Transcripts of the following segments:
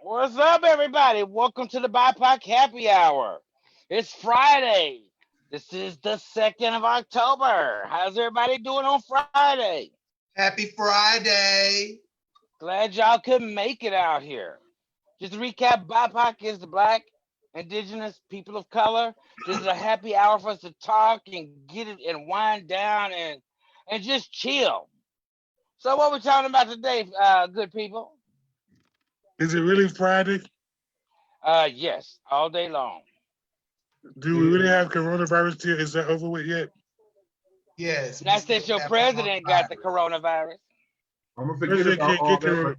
What's up, everybody? Welcome to the BIPOC Happy Hour. It's Friday. This is the 2nd of October. How's everybody doing on Friday? Happy Friday. Glad y'all could make it out here. Just to recap, BIPOC is the Black, Indigenous, People of Color. This is a happy hour for us to talk and get it and wind down and just chill. So what we're talking about today, good people? Is it really Friday? Yes, all day long. Do we really have coronavirus here? Is that over with yet? Yes. That's that your president got the coronavirus. I'm gonna forget about all that.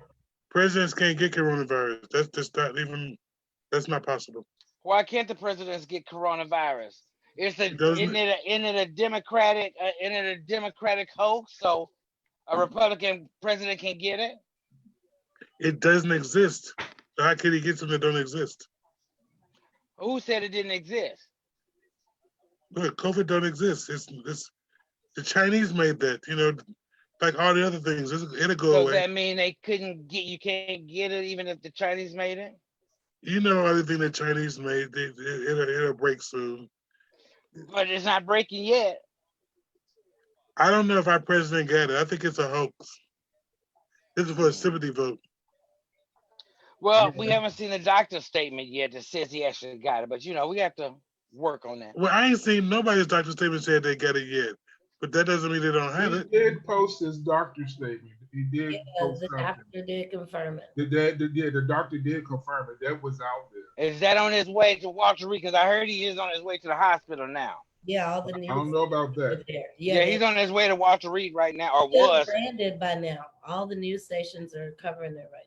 Presidents can't get coronavirus. That's just not even. That's not possible. Why can't the presidents get coronavirus? Isn't it a Democratic hoax? So a Republican president can get it? It doesn't exist. So how can he get something that don't exist? Who said it didn't exist? Look, COVID don't exist. It's the Chinese made that. Like all the other things. It'll go away. Does that mean you can't get it even if the Chinese made it? Everything the Chinese made, it'll break soon. But it's not breaking yet. I don't know if our president got it. I think it's a hoax. This is for a sympathy vote. Well, we haven't seen the doctor's statement yet that says he actually got it, but we have to work on that. Well, I ain't seen nobody's doctor's statement said they got it yet, but that doesn't mean they don't have it. He did post his doctor's statement. He did. Yeah, the doctor did confirm it. The doctor did confirm it. That was out there. Is that on his way to Walter Reed? Because I heard he is on his way to the hospital now. Yeah, all the news. I don't know about that. Yeah, he's on his way to Walter Reed right now, or was. Branded by now. All the news stations are covering it right now.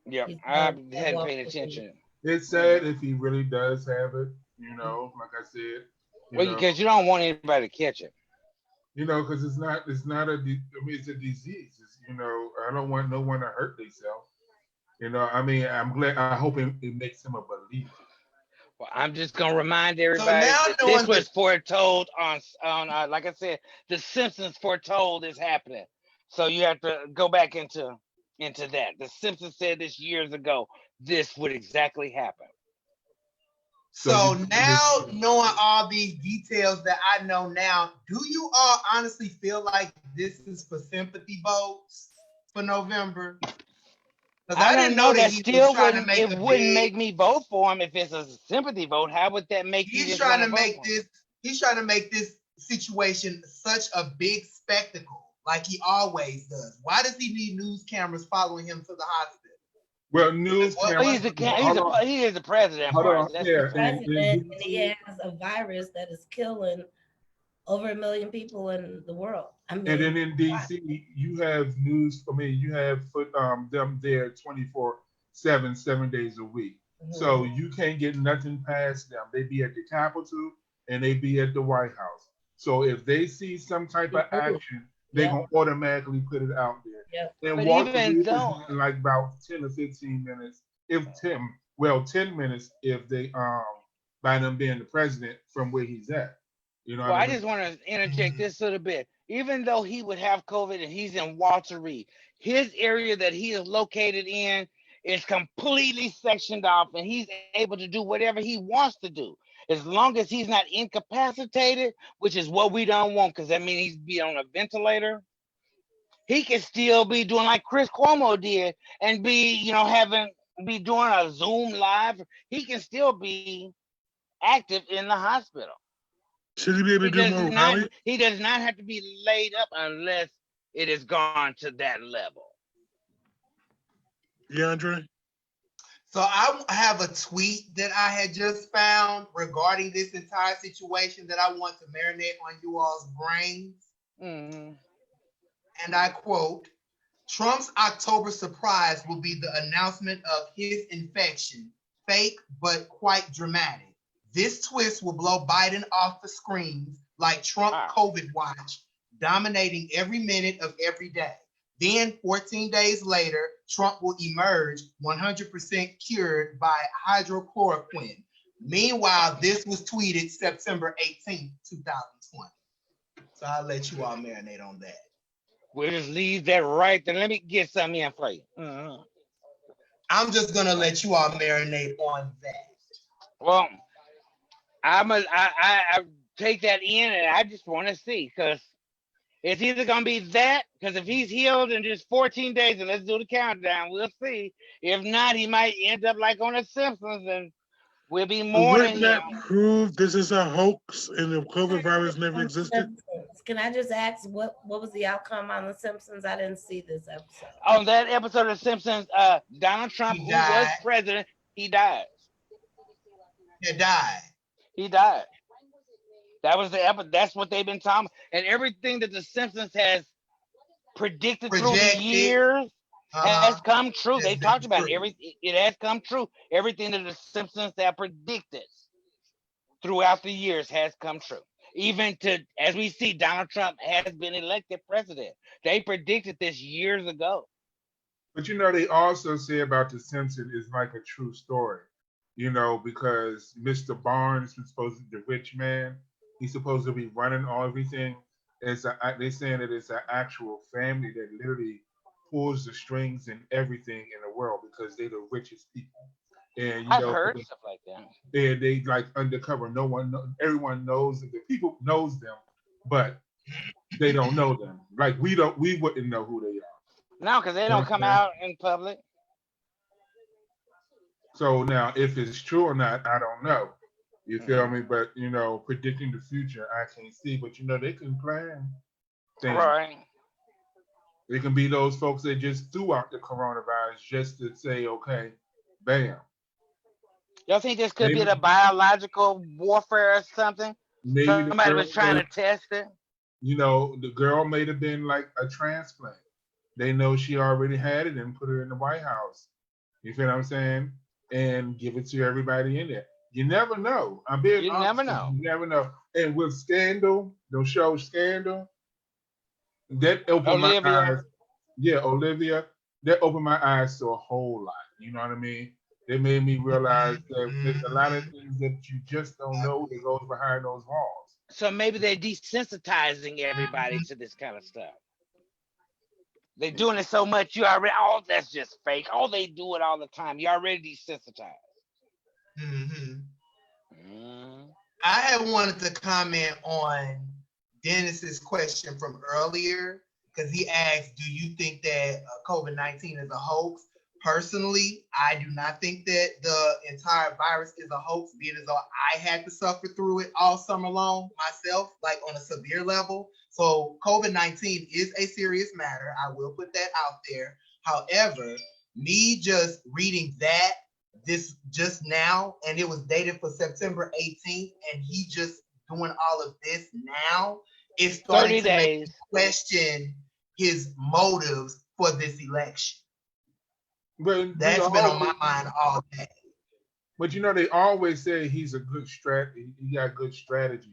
Yeah, I hadn't paid attention. It's sad if he really does have it. Like I said. Because you don't want anybody to catch it. Because it's not it's a disease. I don't want no one to hurt themselves. I'm glad. I hope it makes him a believer. Well, I'm just gonna remind everybody this was foretold on like I said, The Simpsons foretold this happening. So you have to go back into that. The Simpsons said this years ago. This would exactly happen. So now, knowing all these details that I know now, do you all honestly feel like this is for sympathy votes for November? Because I didn't know that he was trying to make it. Wouldn't make me vote for him if it's a sympathy vote. How would that make you? He's trying to make this. He's trying to make this situation such a big spectacle, like he always does. Why does he need news cameras following him to the hospital? Well, news cameras. He is the president. And he has a virus that is killing over 1 million people in the world. And then in DC, you have news. You have them there 24/7, 7 days a week. Mm-hmm. So you can't get nothing past them. They be at the Capitol and they be at the White House. So if they see some type of action, they're gonna automatically put it out there. Yeah. And even though like about 10 or 15 minutes, 10 minutes if they by them being the president from where he's at. Well, I just want to interject this little bit. Even though he would have COVID and he's in Walter Reed, his area that he is located in is completely sectioned off, and he's able to do whatever he wants to do. As long as he's not incapacitated, which is what we don't want, because that means he's be on a ventilator. He can still be doing like Chris Cuomo did and be doing a Zoom live. He can still be active in the hospital. Should he be able to do more rally? He does not have to be laid up unless it has gone to that level. Yeah, Andre? So I have a tweet that I had just found regarding this entire situation that I want to marinate on you all's brains. Mm-hmm. And I quote, "Trump's October surprise will be the announcement of his infection. Fake, but quite dramatic. This twist will blow Biden off the screens like Trump COVID watch, dominating every minute of every day. Then 14 days later, Trump will emerge 100% cured by hydrochloroquine. Meanwhile, this was tweeted September 18th, 2020. So I'll let you all marinate on that. We'll just leave that right there. Let me get something in for you. Mm-hmm. I'm just gonna let you all marinate on that. Well, I take that in, and I just want to see, because it's either gonna be that, because if he's healed in just 14 days, and let's do the countdown, we'll see. If not, he might end up like on The Simpsons, and we'll be mourning Wouldn't him. that prove this is a hoax and the COVID virus never existed? Can I just ask what was the outcome on The Simpsons? I didn't see this episode. On that episode of The Simpsons, Donald Trump, He who was died. president, he died. He died. He died. That was the episode. That's what they've been talking. And everything that The Simpsons has predicted through the Projected. years has come true. Has They been talked about true. it has come true. Everything that The Simpsons have predicted throughout the years has come true. Even to, as we see, Donald Trump has been elected president. They predicted this years ago. But you know, they also say about The Simpsons is like a true story, you know, because Mr. Barnes was supposed to be the rich man. He's supposed to be running all everything. They're saying that it's an actual family that literally pulls the strings and everything in the world because they're the richest people. And I've heard stuff like that. They like undercover. Everyone knows that the people knows them, but they don't know them. Like we wouldn't know who they are. No, because they don't come out in public. So now, if it's true or not, I don't know. You feel me? But you know, predicting the future, I can't see. But you know, they can plan things. Right. It can be those folks that just threw out the coronavirus just to say, okay, bam. Y'all think this could be Maybe- the biological warfare or something? Maybe Somebody was trying to test it. You know, the girl may have been like a transplant. They know she already had it and put her in the White House. You feel what I'm saying? And give it to everybody in there. You never know. I'm being honest. Never know. You never know. And with Scandal, the show Scandal, that opened my eyes. Yeah, Olivia, that opened my eyes to a whole lot. You know what I mean? They made me realize that there's a lot of things that you just don't know that goes behind those walls. So maybe they're desensitizing everybody to this kind of stuff. They're doing it so much, you already, oh, that's just fake. Oh, they do it all the time. You're already desensitized. I had wanted to comment on Dennis's question from earlier because he asked, do you think that COVID-19 is a hoax? Personally, I do not think that the entire virus is a hoax, being as though I had to suffer through it all summer long myself, like on a severe level. So COVID-19 is a serious matter. I will put that out there. However, me just reading this just now, and it was dated for September 18th, and he just doing all of this now, it's starting to make me question his motives for this election. But that's been on my mind all day. But you know, they always say he's a good He got good strategy.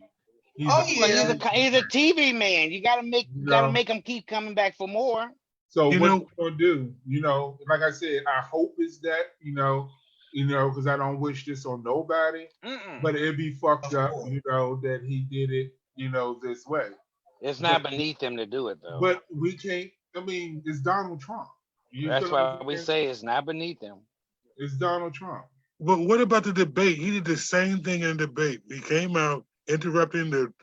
He's a TV man. You gotta make him keep coming back for more. So what you gonna do? You know, like I said, I hope is that because I don't wish this on nobody. But it'd be fucked up, that he did it, this way. It's not beneath him to do it though. But we can't. I mean, it's Donald Trump. That's why we say it's not beneath him. It's Donald Trump. But what about the debate? He did the same thing in the debate. He came out interrupting the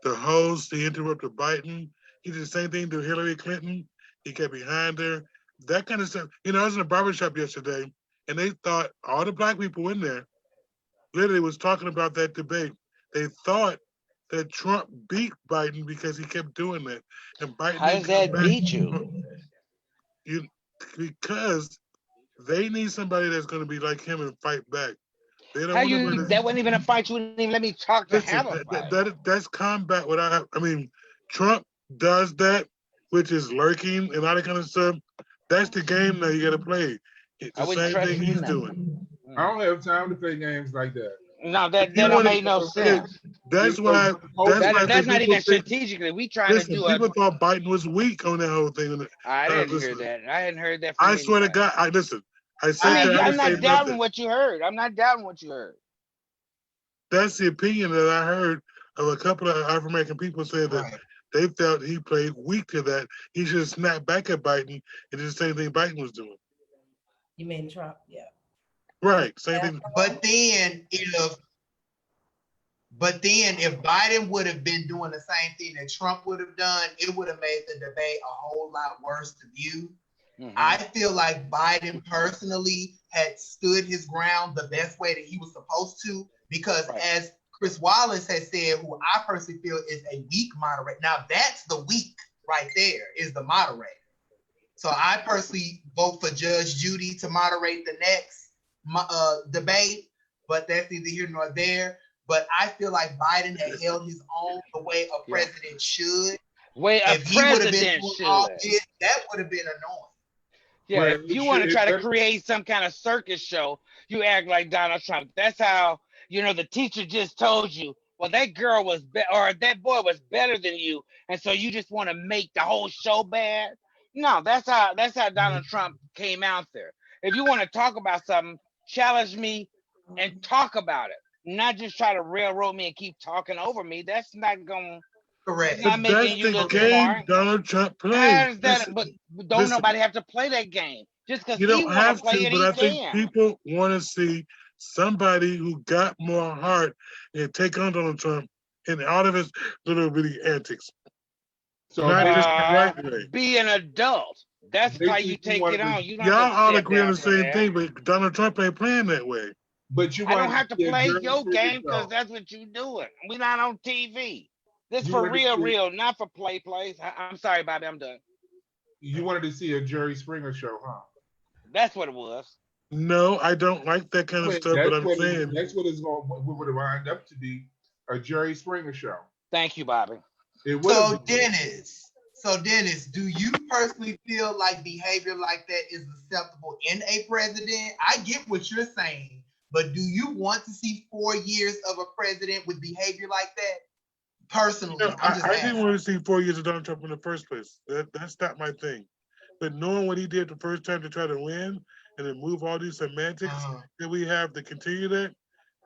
host. He interrupted Biden. He did the same thing to Hillary Clinton. He kept behind her. That kind of stuff. I was in a barbershop yesterday, and they thought all the black people in there literally was talking about that debate. They thought that Trump beat Biden because he kept doing that. And Biden. How does that beat you? Because they need somebody that's going to be like him and fight back. They don't that wasn't even a fight. You wouldn't even let me talk to have a fight. That's combat. Trump does that, which is lurking and all that kind of stuff. That's the game now you got to play. It's the same thing he's doing. I don't have time to play games like that. No, that don't make no sense. That's why. That's not even strategically. We trying to do it. People thought Biden was weak on that whole thing. I didn't hear that. I hadn't heard that. I swear to God, I said I'm not doubting what you heard. I'm not doubting what you heard. That's the opinion that I heard of a couple of African American people saying that they felt he played weak to that. He should have snapped back at Biden and did the same thing Biden was doing. You mean Trump? Yeah. Right. Same thing. But then if Biden would have been doing the same thing that Trump would have done, it would have made the debate a whole lot worse to view. I feel like Biden personally had stood his ground the best way that he was supposed to, because as Chris Wallace has said, who I personally feel is a weak moderator. Now that's the weak right there, is the moderator. So I personally vote for Judge Judy to moderate the next debate, but that's neither here nor there. But I feel like Biden had held his own the way a president should. If he would have been doing all this, that would have been annoying. Yeah, Well, if you want to try to create some kind of circus show, you act like Donald Trump. That's how, the teacher just told you, well, that girl was or that boy was better than you, and so you just want to make the whole show bad. No, that's how Donald Trump came out there. If you want to talk about something, challenge me and talk about it, not just try to railroad me and keep talking over me. That's not going. Correct. Not making you look game smart. Donald Trump plays. But don't nobody have to play that game. Just because you he don't want have to play to, it, but he I think can. people want to see somebody who got more heart and take on Donald Trump in all of his little bitty antics. So Not just the right way. Be an adult. That's how you take it on. You don't Y'all have to all sit agree on down the for same that. thing, but Donald Trump ain't playing that way. But I don't have to play Jerry your Springer game because show. that's what you doing. We're not on TV. This You for wanted to see- real, not for plays. I'm sorry, Bobby, I'm done. You wanted to see a Jerry Springer show, huh? That's what it was. No, I don't like that kind of stuff, but I'm saying that's what it's going. What would have lined up to be a Jerry Springer show. Thank you, Bobby. It would have been. Dennis, do you personally feel like behavior like that is acceptable in a president? I get what you're saying, but do you want to see 4 years of a president with behavior like that? Personally, I didn't want to see 4 years of Donald Trump in the first place. That's not my thing. But knowing what he did the first time to try to win and then move all these semantics that we have to continue that,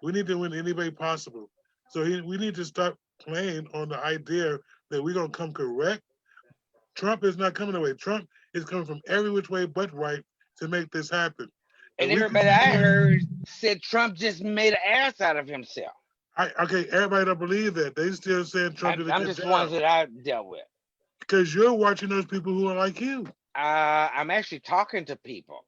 we need to win any way possible. So we need to stop playing on the idea that we're going to come correct. Trump is not coming away. Trump is coming from every which way but right to make this happen. And everybody I heard said Trump just made an ass out of himself. Okay, everybody don't believe that. They still saying Trump did a good job. I'm just ones that I dealt with. Because you're watching those people who are like you. I'm actually talking to people.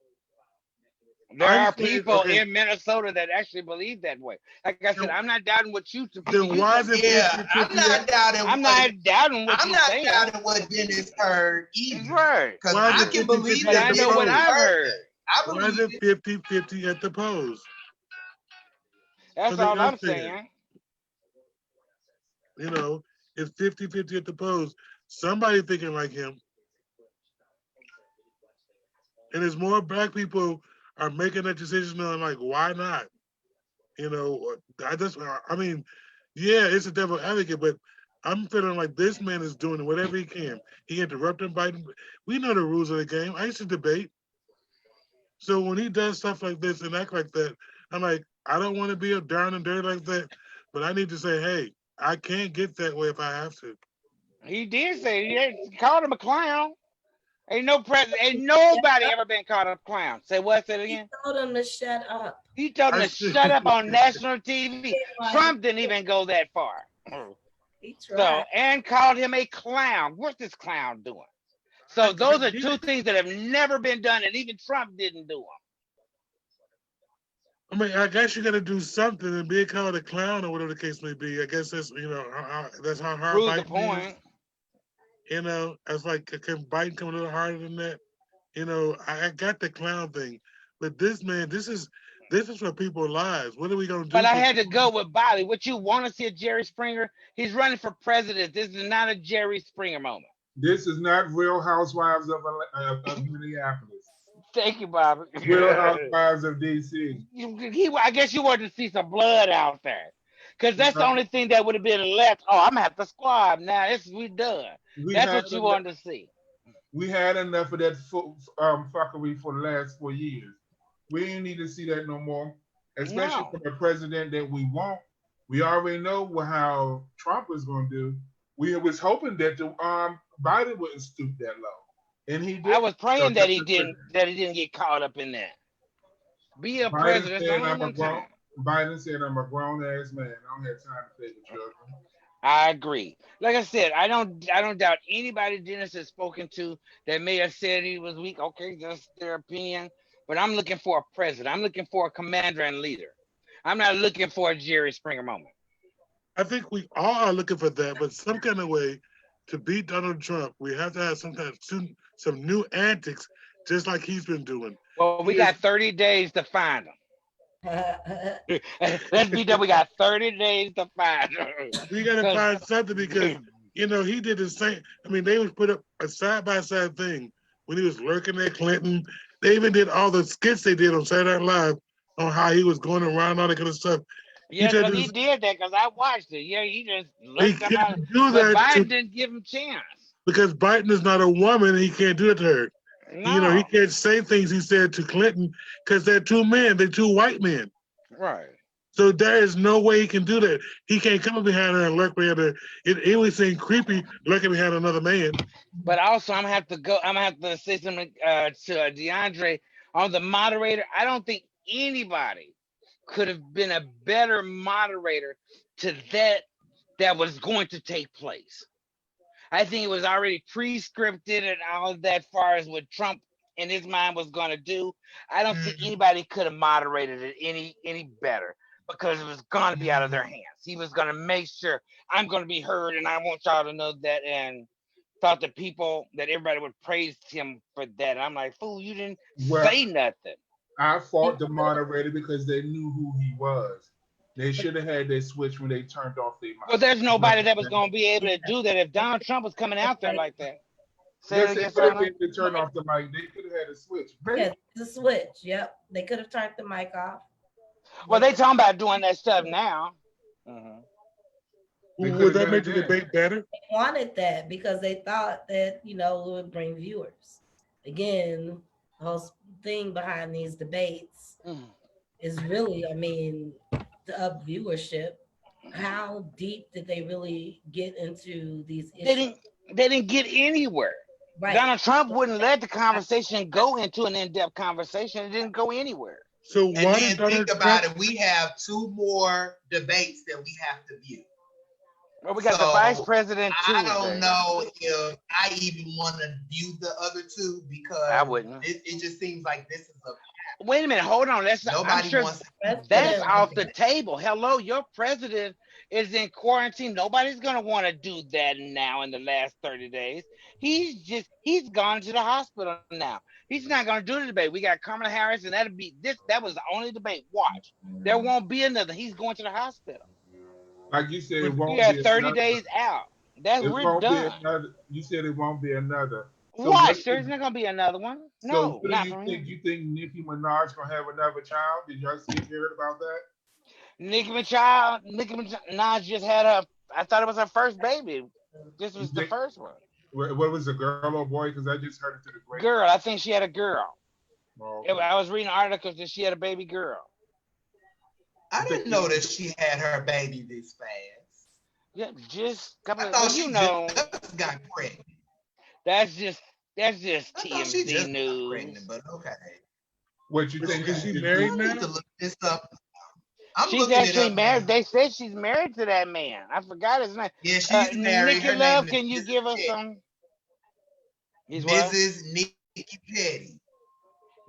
There are people in Minnesota that actually believe that way. Like I said, I'm not doubting what you. Then why is it? I'm not doubting. I'm not doubting what you're saying. I'm not doubting what Dennis heard either. Right. Because I can believe that. I know what I've heard. Why is it 50-50 at the polls? That's all I'm saying. It's 50-50 at the polls. Somebody thinking like him. And there's more black people are making that decision on like, why not? It's a devil advocate, but I'm feeling like this man is doing whatever he can. He interrupted Biden. We know the rules of the game. I used to debate. So when he does stuff like this and act like that, I'm like, I don't want to be a down and dirty like that, but I need to say, hey, I can't get that way if I have to. He did say he called him a clown. Ain't nobody ever been called a clown. Say what? Say it again. He told him to shut up. He told him to shut up on national TV. Trump didn't even go that far. He tried. And called him a clown. What's this clown doing? So those are two things that have never been done, and even Trump didn't do them. I mean, I guess you got to do something and be called a clown or whatever the case may be. I guess that's that's how hard Prove Biden the point. is. It's like, can Biden come a little harder than that? I got the clown thing, but this man, this is for people's lives. What are we gonna do? But I had to go with Bobby. What you want to see a Jerry Springer? He's running for president. This is not a Jerry Springer moment. This is not Real Housewives of Minneapolis. Thank you, Bobby. Real Housewives of DC. I guess you wanted to see some blood out there, because that's the only thing that would have been left. Oh, I'm gonna have to squab now. We done. That's what you wanted to see. We had enough of that fuckery for the last 4 years. We ain't need to see that no more, especially from the president that we want. We already know how Trump is going to do. We was hoping that Biden wouldn't stoop that low, and he did. I was praying that he didn't get caught up in that. Be a Biden president. said Only I'm a one grown. time. Biden said I'm a grown ass man. I don't have time to play with children. I agree. Like I said, I don't doubt anybody Dennis has spoken to that may have said he was weak. Okay, that's their opinion. But I'm looking for a president. I'm looking for a commander and leader. I'm not looking for a Jerry Springer moment. I think we all are looking for that, but some kind of way to beat Donald Trump, we have to have some new antics, just like he's been doing. Well, we He got is- 30 days to find them. Let's be done. We got 30 days to find them. we got to 'Cause- find something because he did the same. I mean, they was put up a side by side thing when he was lurking at Clinton. They even did all the skits they did on Saturday Night Live on how he was going around all that kind of stuff. Yeah, tried because to- he did that because I watched it. Yeah, he just He looked up can't out. do But that Biden didn't give him chance. because Biden is not a woman and he can't do it to her. No. He can't say things he said to Clinton because they're two men, they're two white men. Right. So there is no way he can do that. He can't come up behind her and lurk behind her. It would seem creepy lurking behind another man. But also, I'm gonna have to say something to DeAndre on the moderator. I don't think anybody could have been a better moderator to that was going to take place. I think it was already pre-scripted and all of that, far as what Trump in his mind was going to do. I don't think anybody could have moderated it any better because it was going to be out of their hands. He was going to make sure I'm going to be heard, and I want y'all to know that. And thought that everybody would praise him for that. I'm like, fool, you didn't say nothing. I fought the moderator because they knew who he was. They should have had their switch when they turned off their mic. Well, there's nobody that was going to be able to do that if Donald Trump was coming out there like that. Yes, they could have been to turn off the mic. They could have had a switch. Yeah, the switch. Yep, they could have turned the mic off. Well, they talking about doing that stuff now. Would that make the debate better? They wanted that because they thought that it would bring viewers. Again, the whole thing behind these debates is really, to up viewership. How deep did they really get into these issues? They didn't get anywhere. Right. Donald Trump wouldn't let the conversation go into an in-depth conversation. It didn't go anywhere. So and then think about it. We have 2 more debates that we have to view. Well, we got the vice president too. I don't know if I even want to view the other 2 because I wouldn't. It just seems like this is a. Wait a minute, hold on. I'm sure that's off the table. Hello, your president is in quarantine. Nobody's gonna want to do that now in the last 30 days. He's gone to the hospital now. He's not gonna do the debate. We got Kamala Harris, and that was the only debate. Watch. There won't be another. He's going to the hospital. Like you said, it won't be 30 days out. We're done. You said it won't be another. So watch, there's not gonna be another one. No, not for me. You think Nicki Minaj gonna have another child? Did y'all hear about that? Nicki Minaj just had I thought it was her first baby. This was the first one. What was a girl or boy? Because I just heard it to the great. Girl, I think she had a girl. Oh, okay. I was reading articles that she had a baby girl. I didn't know that she had her baby this fast. Yeah, just a couple. I thought she just got pregnant. That's just TMZ news. Pregnant, but okay. What you think? Is she married now? To look this up. She's actually married. They said she's married to that man. I forgot his name. Yeah, she's married. Nikki Love, can you give us some? Mrs. Nikki Petty.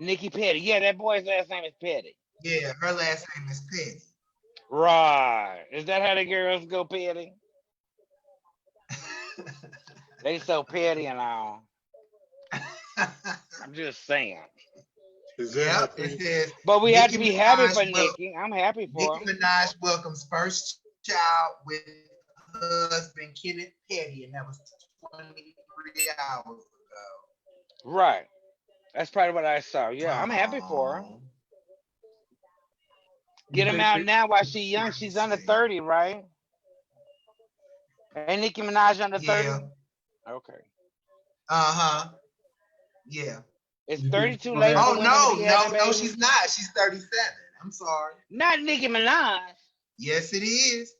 Nikki Petty. Yeah, that boy's last name is Petty. Yeah, her last name is Petty. Right. Is that how the girls go petty? They so petty and all. I'm just saying. Yep, it says, but we have to be happy for Nicki. I'm happy for her. Nicki Minaj welcomes first child with husband Kenneth Petty, and that was 23 hours ago. Right. That's probably what I saw. Yeah, I'm happy for her. Get him out now while she's young. She's under 30, right? Ain't Nicki Minaj under 30? Yeah. Okay. Uh-huh. Yeah. It's 32 late. Oh, no, she's not. She's 37. I'm sorry. Not Nicki Minaj. Yes, it is.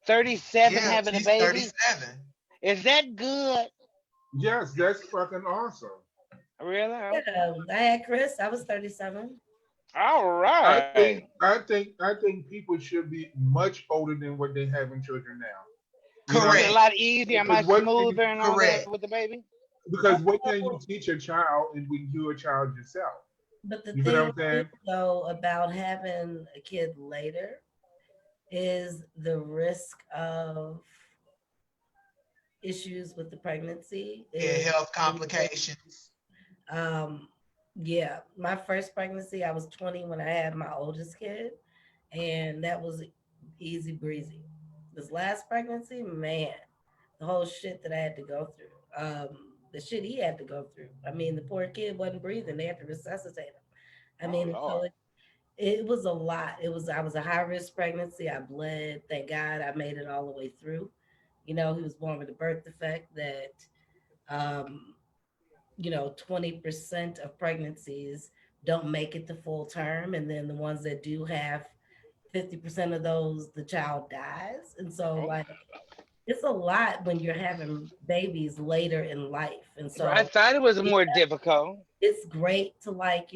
37 having a baby? 37. Is that good? Yes, that's fucking awesome. Really? Yeah, I had Chris. I was 37. All I right. think I think people should be much older than what they having children now. You know what Make I'm it a Correct. saying? lot easier, Because much smoother, and all that Correct. with the baby. what can you teach a child and when you're a child yourself? But the You feel what thing I'm is, saying? though, about having a kid later is the risk of issues with the pregnancy Yeah, is health complications. um yeah, my first pregnancy, I was 20 when I had my oldest kid, and that was easy breezy. This last pregnancy, man, the whole shit that I had to go through, the shit he had to go through. I mean, the poor kid wasn't breathing; they had to resuscitate him. I Oh mean, so Lord. it was a lot. I was a high risk pregnancy. I bled. Thank God I made it all the way through. You know, he was born with a birth defect that um, 20% of pregnancies don't make it to full term. And then the ones that do have 50% of those, the child dies. And so, Oh, like, it's a lot when you're having babies later in life. And I so, thought it was yeah, more difficult. it's great to, like,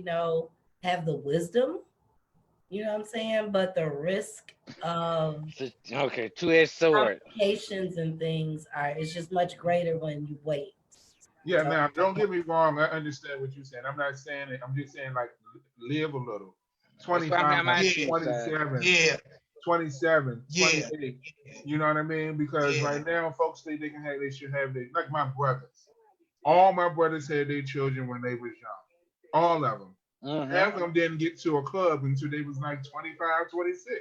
have the wisdom, you know what I'm saying? But the risk of Okay, two-edged sword. complications and things is just much greater when you wait. Yeah, So, now don't get me wrong. I understand what you're saying. I'm not saying it. I'm just saying like live a little. That's why I'm 25, having my Yeah, two son. 27, yeah, 27, yeah, 28. You know what I mean? Because yeah. right now, folks think they should have like my brothers. All my brothers had their children when they was young. All of them. Mm-hmm. Half of them didn't get to a club until they was like 25, 26.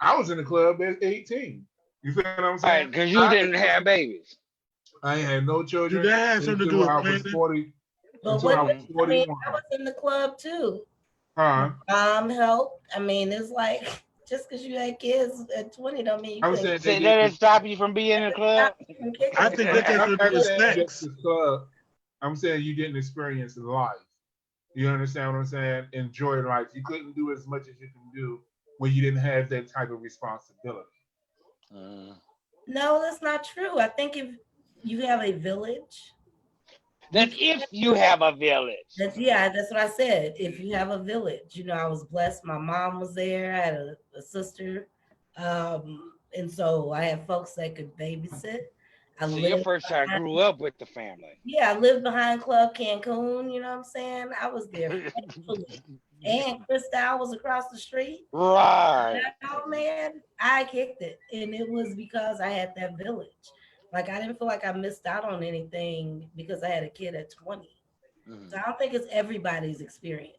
I was in the club at 18. You feel what I'm saying? Right, because you didn't have babies. I ain't had no Did children that have something to do until with I was planning? 40, but until what, I was Mm-hmm. I mean, 41. I was in the club too. My Huh? mom helped. I mean, it's like just because you had kids at 20 don't mean you I'm couldn't saying they So that didn't didn't. stop you from being in the stop club. you from I kicking it. think that got I'm something to do not with saying just sex. the club. I'm saying you didn't experience life. You understand what I'm saying? Enjoy life. You couldn't do as much as you can do when you didn't have that type of responsibility. Mm. No, that's not true. I think if you have a village, you That's can. if you have a village. That's what I said. If you have a village, I was blessed. My mom was there. I had a sister, and so I had folks that could babysit. I So your lived first child behind, grew up with the family. yeah, I lived behind Club Cancun. You know what I'm saying? I was there faithfully. And Cristal was across the street. Right. Oh man, I kicked it, and it was because I had that village. Like I didn't feel like I missed out on anything because I had a kid at 20. So I Mhm. don't think it's everybody's experience.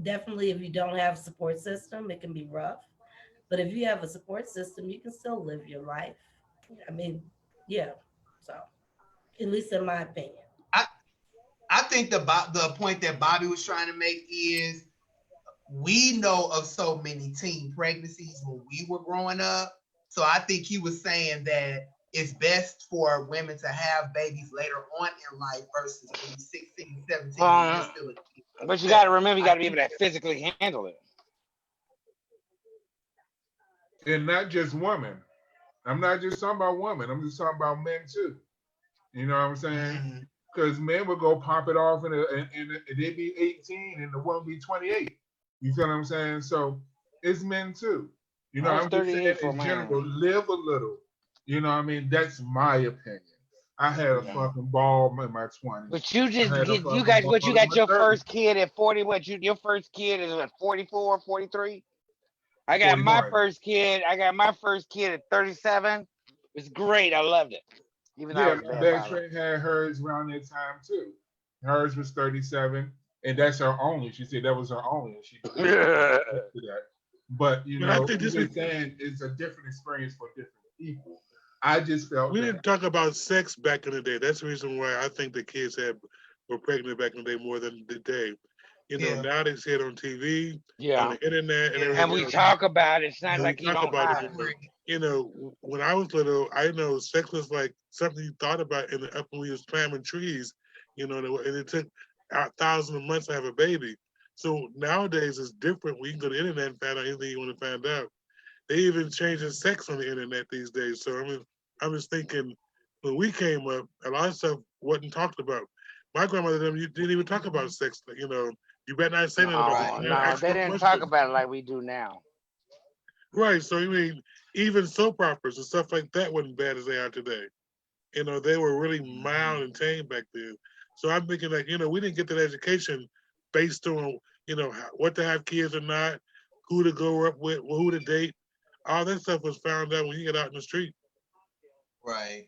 Definitely, if you don't have a support system, it can be rough. But if you have a support system, you can still live your life. I mean, yeah. So, at least in my opinion. I I think the point that Bobby was trying to make is we know of so many teen pregnancies when we were growing up. So I think he was saying that it's best for women to have babies later on in life versus when you're 16, 17 and you're Um, still a kid but you got to yourself. remember, you I got to be able think to physically handle it. And not just women. I'm not just talking about women. I'm just talking about men too. You know what I'm saying? mm, Because men would go pop it off and they'd be 18 and the woman be 28. You feel what I'm saying? So it's men too. You know, I was I'm just saying 38 for in mine. general, live a little. You know what I mean? That's my opinion. I had a Yeah. fucking ball in my 20s. But you I just had a get, you fucking guys, what, you ball in got my your 30s. first kid at 40, your first kid is at 44, 43? I got my 41. first kid, at 37. It's great. I loved it. Even though I Yeah, was a my bad best father. friend had hers around that time too. Hers was 37, and that's her only. She said that was her only, and she believed to that. But But I think I'm this just saying it's a different experience for different people. I just felt we that. didn't talk about sex back in the day. That's the reason why I think the kids were pregnant back in the day more than today. yeah, Now they see it on TV, on Yeah. the internet, and yeah, And everything we else. talk about it. It's not And we like you talk don't about it I have more. it. agree. When I was little, I know sex was like something you thought about up when we was climbing trees. And it took thousands of months to have a baby. So nowadays it's different. We can go to the internet and find out anything you want to find out. They even changing sex on the internet these days. So I'm just thinking, when we came up, a lot of stuff wasn't talked about. My grandmother and them, you didn't even talk about sex. You better not say nothing about No, it. no, Ask they no didn't questions. talk about it like we do now. Right. So I mean, even soap operas and stuff like that wasn't bad as they are today. You know, they were really mild and tame back then. So I'm thinking like, you know, we didn't get that education based on, you know, what to have kids or not, who to go up with, who to date. All that stuff was found out when you get out in the street. Right.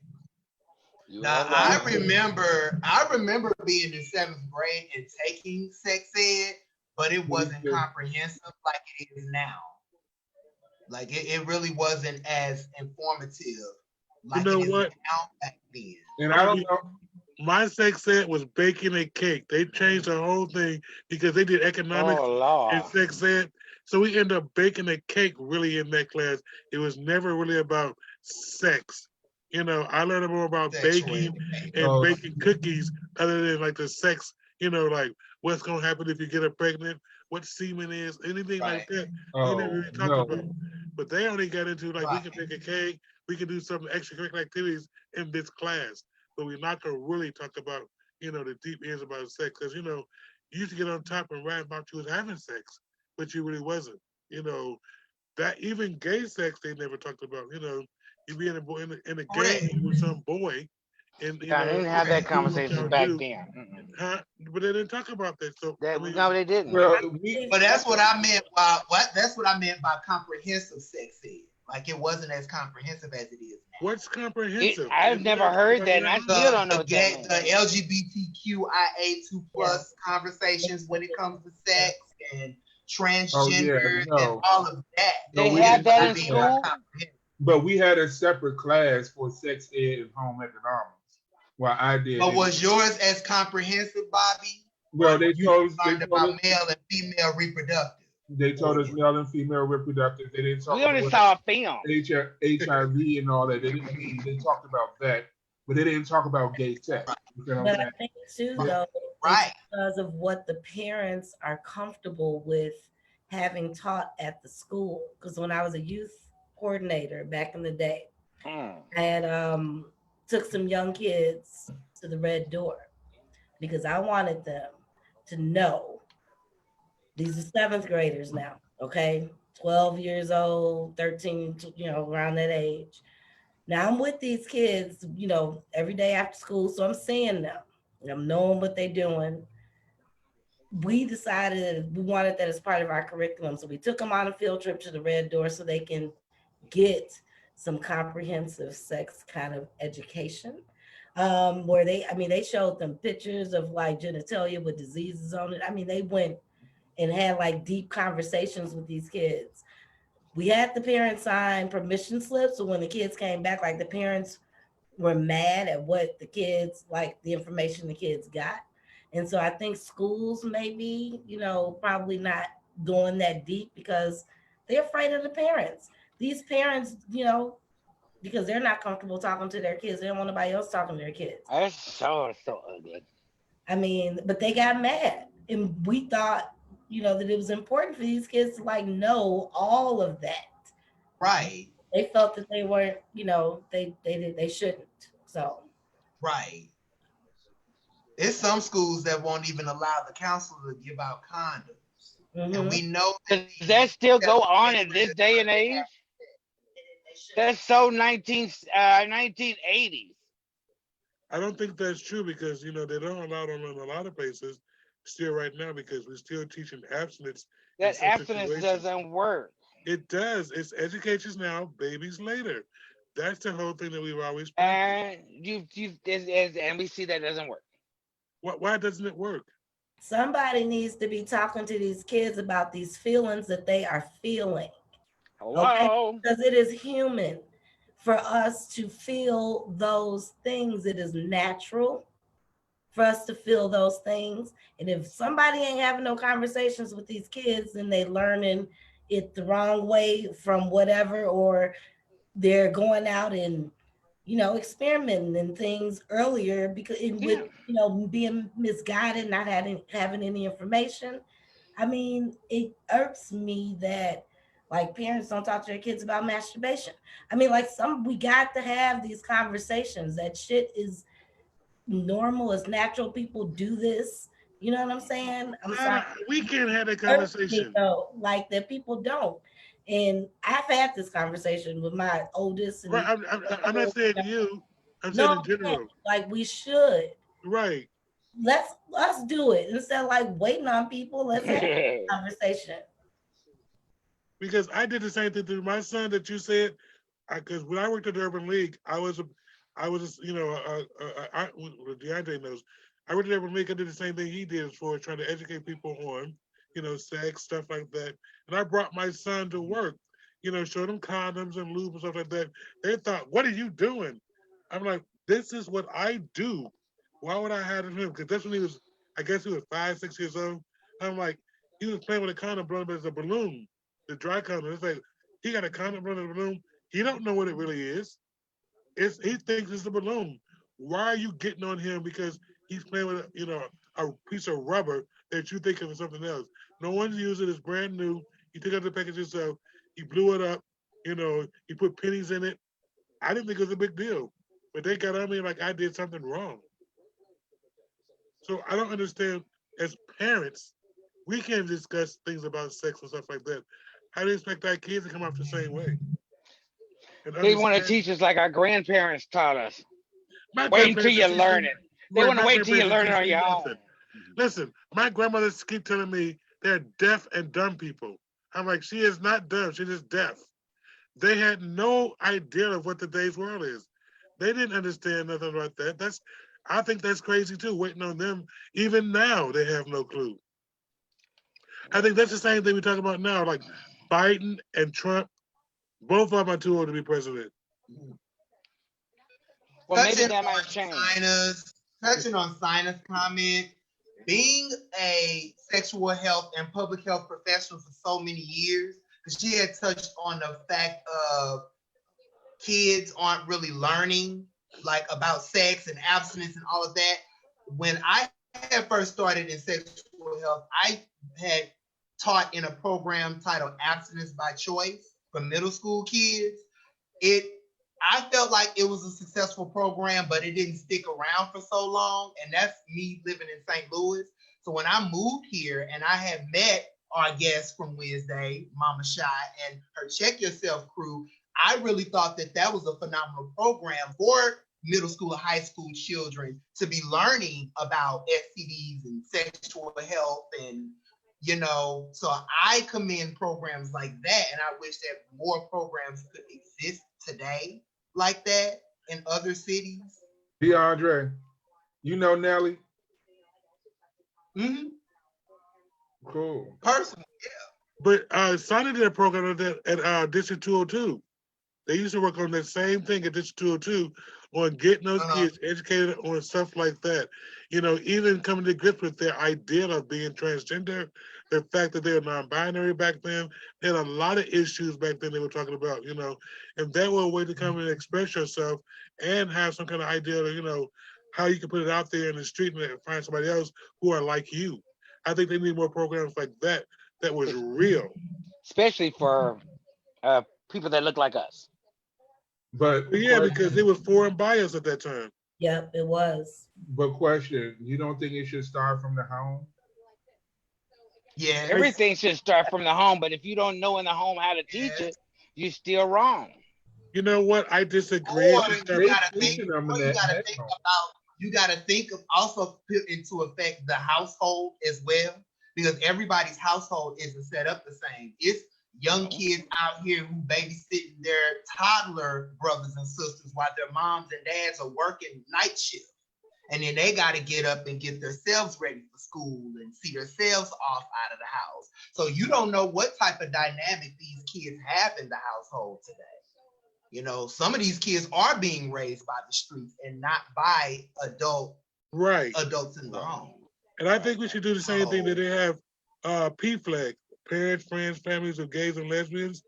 You Now are I right. remember being in 7th grade and taking sex ed, but it wasn't comprehensive like it is now. Like it really wasn't as informative like know it is what? now back then. And I don't know. My sex ed was baking a cake. They changed the whole thing because they did economics Oh Lord. and sex ed. So we ended up baking a cake really in that class. It was never really about sex. You know, I learned more about Sexual baking education. and Oh. baking cookies other than like the sex, you know, like what's going to happen if you get her pregnant, what semen is, anything like that. We never Oh really talked no. about. But they only got into like we Right. can bake a cake, we can do some extracurricular activities in this class. But we're not gonna really talk about, you know, the deep ends about sex. Because, you know, you used to get on top and write about you was having sex, but you really wasn't. You know, that even gay sex they never talked about. You know, you be in a boy in a Correct. game with some boy, and you I know, didn't have that Correct. do what conversation y'all back do, then. huh? But they didn't talk about that. So I mean, No, they didn't. Well, But that's what I meant by that's what I meant by comprehensive sex ed. Like it wasn't as comprehensive as it is now. what's comprehensive? I've never heard that, and I still don't know what that means. The LGBTQIA2 plus conversations when it comes to sex and transgender and all of that. They we have didn't that do in that. school. But we had a separate class for sex ed and home economics. Well, I did. But was yours as comprehensive, Bobby? Well, they You told learned about male and female reproductive. They told us male and female reproductive. They didn't talk We only about saw a film. HIV and all that. They talked about that, but they didn't talk about gay sex. You know what But I'm I saying? think too, though, Right. it's because of what the parents are comfortable with having taught at the school. Because when I was a youth coordinator back in the day, I had took some young kids to the Red Door because I wanted them to know these are 7th graders now, okay? 12 years old, 13, you know, around that age. Now I'm with these kids, you know, every day after school. So I'm seeing them. I'm knowing what they're doing. We decided we wanted that as part of our curriculum. So we took them on a field trip to the Red Door so they can get some comprehensive sex kind of education. Where they showed them pictures of like genitalia with diseases on it. I mean, they went and had like deep conversations with these kids. We had the parents sign permission slips. So when the kids came back, like the parents were mad at what the kids, like the information the kids got. And so I think schools maybe, you know, probably not going that deep because they're afraid of the parents. These parents, you know, because they're not comfortable talking to their kids. They don't want nobody else talking to their kids. That's so ugly. I mean, but they got mad. And we thought, you know, that it was important for these kids to like know all of that. Right. They felt that they weren't, you know, they shouldn't. So right. There's some schools that won't even allow the counselor to give out condoms. Mm-hmm. And we know does that still go on in this day and age? That's so 1980s. I don't think that's true because, you know, they don't allow them in a lot of places still right now because we're still teaching abstinence. That abstinence doesn't work. It does. It's education now, babies later. That's the whole thing that we've always. And and we see that doesn't work. Why doesn't it work? Somebody needs to be talking to these kids about these feelings that they are feeling. Hello? Okay? Because it is human for us to feel those things. It is natural for us to feel those things. And if somebody ain't having no conversations with these kids and they learning it the wrong way from whatever, or they're going out and, you know, experimenting and things earlier because with, you know, being misguided, not having any information. I mean, it irks me that like parents don't talk to their kids about masturbation. I mean, like we got to have these conversations. That shit is normal, it's natural. People do this. You know what I'm saying? I'm sorry. We can't have that Hurts me, conversation. though, like that people don't. And I've had this conversation with my oldest Right. and I'm not saying you. I'm saying no, in general. like we should. Right. Let's do it instead of like waiting on people. Let's have a conversation. Because I did the same thing to my son that you said. Because when I worked at the Urban League, with DeAndre knows, I worked at the Urban League. I did the same thing he did as far as trying to educate people on, sex, stuff like that. And I brought my son to work, showed him condoms and lube and stuff like that. They thought, what are you doing? I'm like, this is what I do. Why would I have him? Because that's when I guess he was 5, 6 years old. I'm like, he was playing with a condom blown up as a balloon, the dry condom. It's like, he got a condom blown as a balloon. He don't know what it really is. He thinks it's a balloon. Why are you getting on him because he's playing with a piece of rubber that you think of something else? No one's used it. It's brand new. He took out the package himself. He blew it up. He put pennies in it. I didn't think it was a big deal, but they got on me like I did something wrong. So I don't understand. As parents, we can't discuss things about sex and stuff like that. How do you expect our kids to come off the same way? They want to teach us like our grandparents taught us. My Wait until grandparents you didn't teach learn me- it. They want to my wait till you grandparents learn it didn't on teach your me own. nothing. Listen, my grandmothers keep telling me they're deaf and dumb people. I'm like, she is not dumb. She's just deaf. They had no idea of what today's world is. They didn't understand nothing about that. I think that's crazy too. Waiting on them, even now, they have no clue. I think that's the same thing we talk about now. Like Biden and Trump, both of them are too old to be president. Well, maybe that might change. Touching on Sina's comment, being a sexual health and public health professional for so many years, because she had touched on the fact of kids aren't really learning like about sex and abstinence and all of that. When I had first started in sexual health, I had taught in a program titled Abstinence by Choice for middle school kids. I felt like it was a successful program, but it didn't stick around for so long. And that's me living in St. Louis. So when I moved here and I had met our guest from Wednesday, Mama Shy, and her Check Yourself crew, I really thought that was a phenomenal program for middle school and high school children to be learning about STDs and sexual health and so I commend programs like that, and I wish that more programs could exist today like that in other cities. DeAndre, you know Nelly? Mm-hmm. Cool. Personally, yeah. But Sonny did a program at District 202. They used to work on that same thing at District 202 on getting those kids educated on stuff like that. Even coming to grips with their idea of being transgender, the fact that they were non-binary back then. They had a lot of issues back then they were talking about, and that was a way to come and express yourself and have some kind of idea of, how you can put it out there in the street and find somebody else who are like you. I think they need more programs like that was real. Especially for people that look like us. But yeah, because it was foreign bias at that time. Yep, it was. But question, you don't think it should start from the home? Yeah. Everything should start from the home, but if you don't know in the home how to teach it, you're still wrong. You know what? I disagree. Or you gotta think of also put into effect the household as well, because everybody's household isn't set up the same. It's young kids out here who babysitting their toddler brothers and sisters while their moms and dads are working night shift. And then they got to get up and get themselves ready for school and see themselves off out of the house. So you don't know what type of dynamic these kids have in the household today. Some of these kids are being raised by the streets and not by adults in the home. And I think we should do the same thing that they have PFLAG, parents, friends, families of gays and lesbians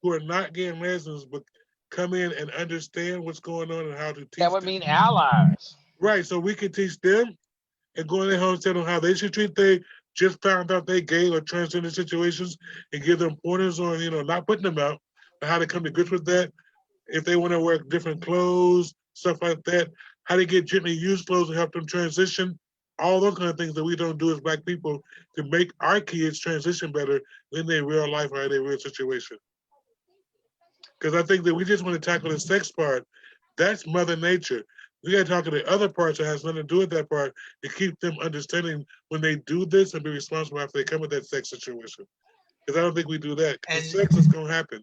who are not gay and lesbians, but come in and understand what's going on and how to teach. That would mean allies. Right, so we can teach them and go in their homes, tell them how they should treat they just found out they gay or transgender situations and give them pointers on, not putting them out, but how to come to grips with that. If they want to wear different clothes, stuff like that, how to get gently used clothes to help them transition all those kind of things that we don't do as Black people to make our kids transition better in their real life or in their real situation. Because I think that we just want to tackle the sex part. That's Mother Nature. We got to talk to the other parts that has nothing to do with that part to keep them understanding when they do this and be responsible after they come with that sex situation. Because I don't think we do that. Because sex is going to happen.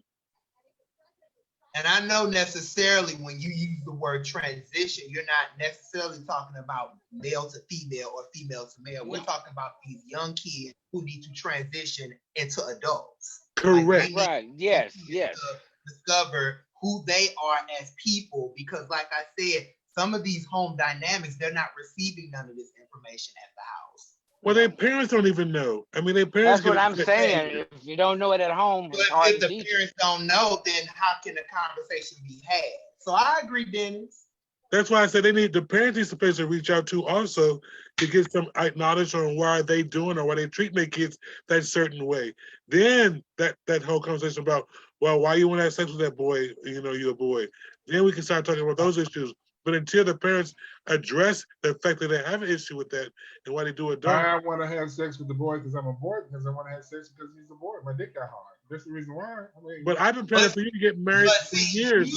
And I know necessarily when you use the word transition, you're not necessarily talking about male to female or female to male. We're talking about these young kids who need to transition into adults. Correct. Like Right. Yes. Yes. to discover who they are as people, because like I said, some of these home dynamics, they're not receiving none of this information at the house. Well, their parents don't even know. I mean, their parents. That's what I'm saying. If you don't know it at home, But it's hard if to the teach. parents don't know, then how can the conversation be had? So I agree, Dennis. That's why I said the parents need space to reach out to also to get some knowledge on why are they doing or why they treat their kids that certain way. Then that whole conversation about, well, why you want to have sex with that boy, you're a boy. Then we can start talking about those issues. But until the parents address the fact that they have an issue with that and why they do it, don't. I want to have sex with the boy because I'm a boy, because I want to have sex because he's a boy. My dick got hard. That's the reason why. But I've been planning for you to get married for years.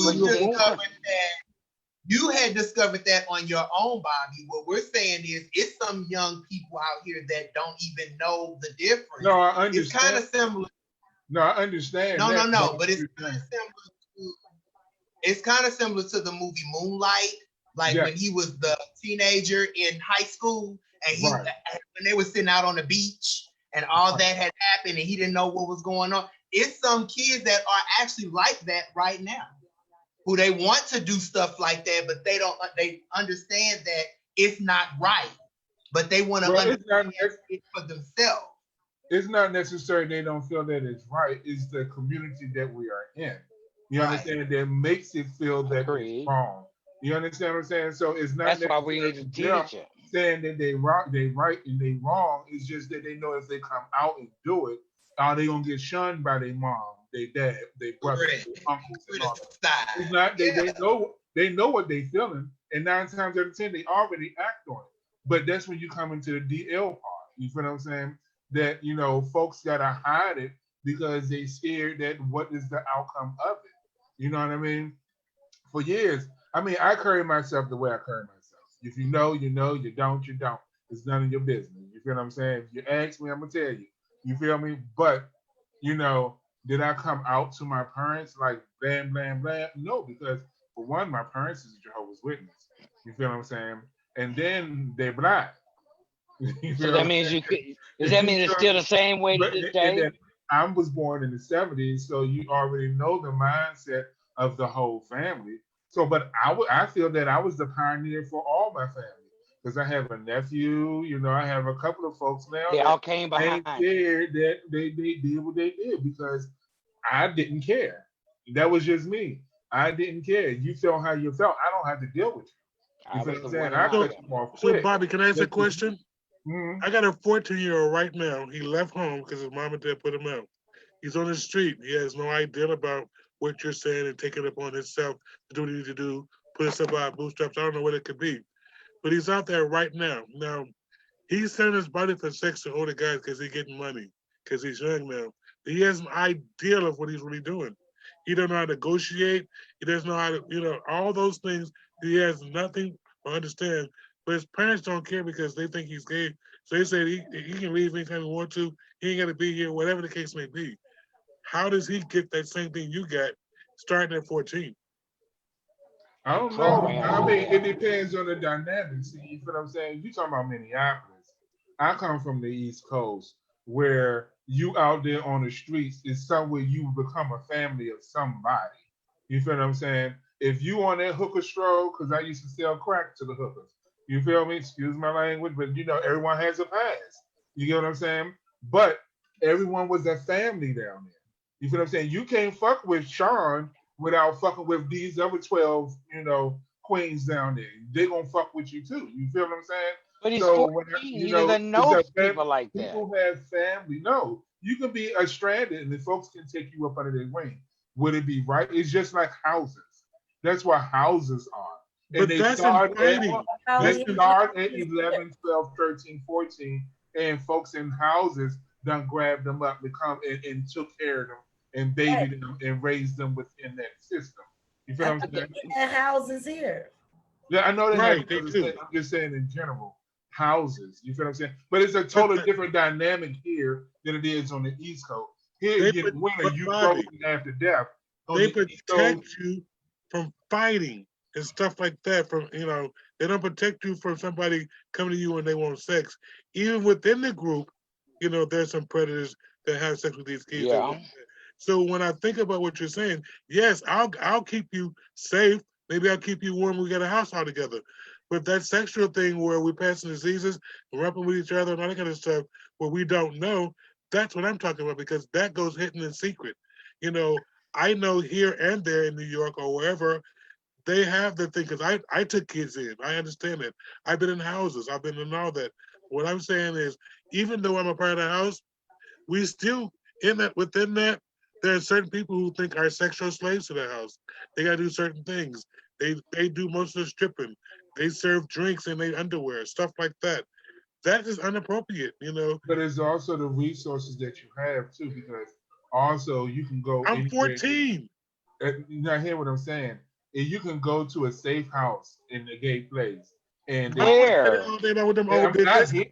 You had discovered that on your own, Bobby. What we're saying is it's some young people out here that don't even know the difference. No, I understand. It's kind of similar. No, I understand. No. But it's kind of similar to the movie Moonlight, like when he was the teenager in high school, and when they were sitting out on the beach, and all that had happened, and he didn't know what was going on. It's some kids that are actually like that right now, who they want to do stuff like that, but they understand that it's not right, but they want to understand it for themselves. It's not necessarily they don't feel that it's right. It's the community that we are in. You understand? That makes it feel that it's wrong. You understand what I'm saying? So it's not. That's why we need to teach it. Saying that they right and they wrong. It's just that they know if they come out and do it, are they gonna get shunned by their mom, their dad, their brother, their uncles, and all that. It's not. They know what they feeling, and 9 times out of 10 they already act on it. But that's when you come into the DL part. You feel what I'm saying? That folks gotta hide it because they scared that what is the outcome of it. You know what I mean? For years, I carry myself the way I carry myself. If you know, you know. You don't, you don't. It's none of your business. You feel what I'm saying? If you ask me, I'm gonna tell you. You feel me? But did I come out to my parents like blam, blam, blam? No, because for one, my parents is Jehovah's Witness. You feel what I'm saying? And then they're black. So that means does that mean it's still the same way to this day? I was born in the 70s, so you already know the mindset of the whole family. So, but I feel that I was the pioneer for all my family because I have a nephew. I have a couple of folks now. They all came behind. Scared that they did what they did because I didn't care. That was just me. I didn't care. You felt how you felt. I don't have to deal with you. You feel what I'm saying? I cut you off quick. So, Bobby, can I ask a question? Mm-hmm. I got a 14-year-old right now. He left home because his mom and dad put him out. He's on the street. He has no idea about what you're saying and taking it upon himself to do what he needs to do, put himself out bootstraps. I don't know what it could be. But he's out there right now. Now, he's selling his body for sex to older guys because he's getting money, because he's young now. But he has an idea of what he's really doing. He doesn't know how to negotiate. He doesn't know how to, all those things. He has nothing to understand. But his parents don't care because they think he's gay. So they say he can leave anytime he wants to. He ain't got to be here, whatever the case may be. How does he get that same thing you got starting at 14? I don't know. It depends on the dynamics. You feel what I'm saying? You talking about Minneapolis. I come from the East Coast where you out there on the streets is somewhere you become a family of somebody. You feel what I'm saying? If you on that hooker stroll, because I used to sell crack to the hookers. You feel me? Excuse my language, but everyone has a past. You get what I'm saying? But everyone was a family down there. You feel what I'm saying? You can't fuck with Sean without fucking with these other 12, queens down there. They're gonna fuck with you too. You feel what I'm saying? But he's 14. He doesn't know people like that. People have family. No, you can be stranded and the folks can take you up under their wing. Would it be right? It's just like houses. That's what houses are. But they that's start at infighting. How they That's he- in, start at 11, 12, 13, 14, and folks in houses done grabbed them up and come and took care of them and Right. babied them and raised them within that system. You feel I what I'm think saying? they had houses here. Yeah, I know they have. right, they do. I'm just saying in general, houses. You feel what I'm saying? But it's a But totally different dynamic here than it is on the East Coast. Here, they you get winter, but you Bobby, frozen after death. On they the East Coast, protect you from fighting and stuff like that. From they don't protect you from somebody coming to you when they want sex. Even within the group, there's some predators that have sex with these kids. Yeah. So when I think about what you're saying, yes, I'll keep you safe. Maybe I'll keep you warm. We got a house all together. But that sexual thing where we're passing diseases, rapping with each other, and all that kind of stuff, where we don't know, that's what I'm talking about, because that goes hidden in secret. You know, I know here and there in New York or wherever, they have the thing, because I took kids in. I understand that. I've been in houses. I've been in all that. What I'm saying is, even though I'm a part of the house, we still, within that, there are certain people who think are sexual slaves to the house. They gotta do certain things. They do most of the stripping. They serve drinks in their underwear, stuff like that. That is inappropriate. but it's also the resources that you have too, because also you can go I'm anywhere. 14. You not hear what I'm saying? And you can go to a safe house in a gay place, and I they. don't say Where? that all day about with them And old I'm not bitches. here.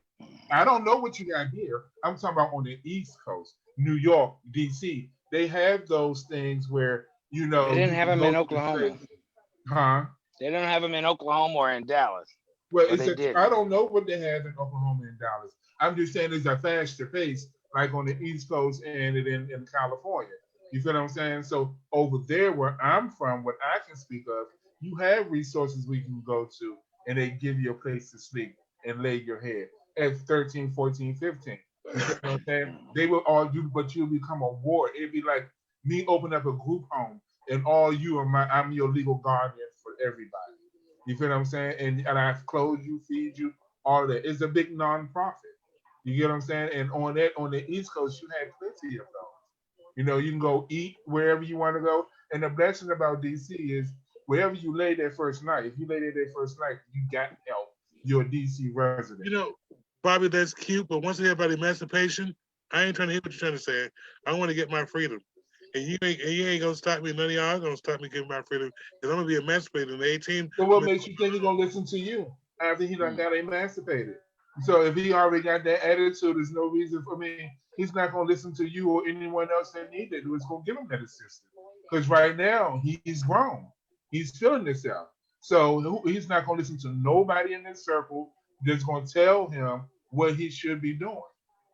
I don't know what you got here. I'm talking about on the East Coast, New York, DC. They have those things where They you didn't have can them go in to the Oklahoma. place, huh? They don't have them in Oklahoma or in Dallas. Well, Or they I didn't. don't know what they have in Oklahoma and Dallas. I'm just saying it's a faster pace, like on the East Coast and in California. You feel what I'm saying? So over there where I'm from, what I can speak of, you have resources we can go to, and they give you a place to sleep and lay your head at 13, 14, 15. You feel what I'm saying? They will all do, but you'll become a ward. It'd be like me open up a group home, and all you are I'm your legal guardian for everybody. You feel what I'm saying? And I clothe you, feed you, all of that. It's a big nonprofit. You get what I'm saying? And on the East Coast, you have plenty of those. You can go eat wherever you want to go. And the blessing about DC is wherever you lay that first night, if you lay there that first night, you got help. You're a DC resident. Bobby, that's cute, but once they hear about emancipation, I ain't trying to hear what you're trying to say. I want to get my freedom. And you ain't gonna stop me. None of y'all gonna stop me getting my freedom, because I'm gonna be emancipated in 18. So what makes you think he's gonna listen to you after he done got emancipated? So if he already got that attitude, there's no reason for me. He's not gonna listen to you or anyone else that needs it. Who's gonna give him that assistance? Because right now he's grown. He's feeling himself. So he's not gonna listen to nobody in this circle that's gonna tell him what he should be doing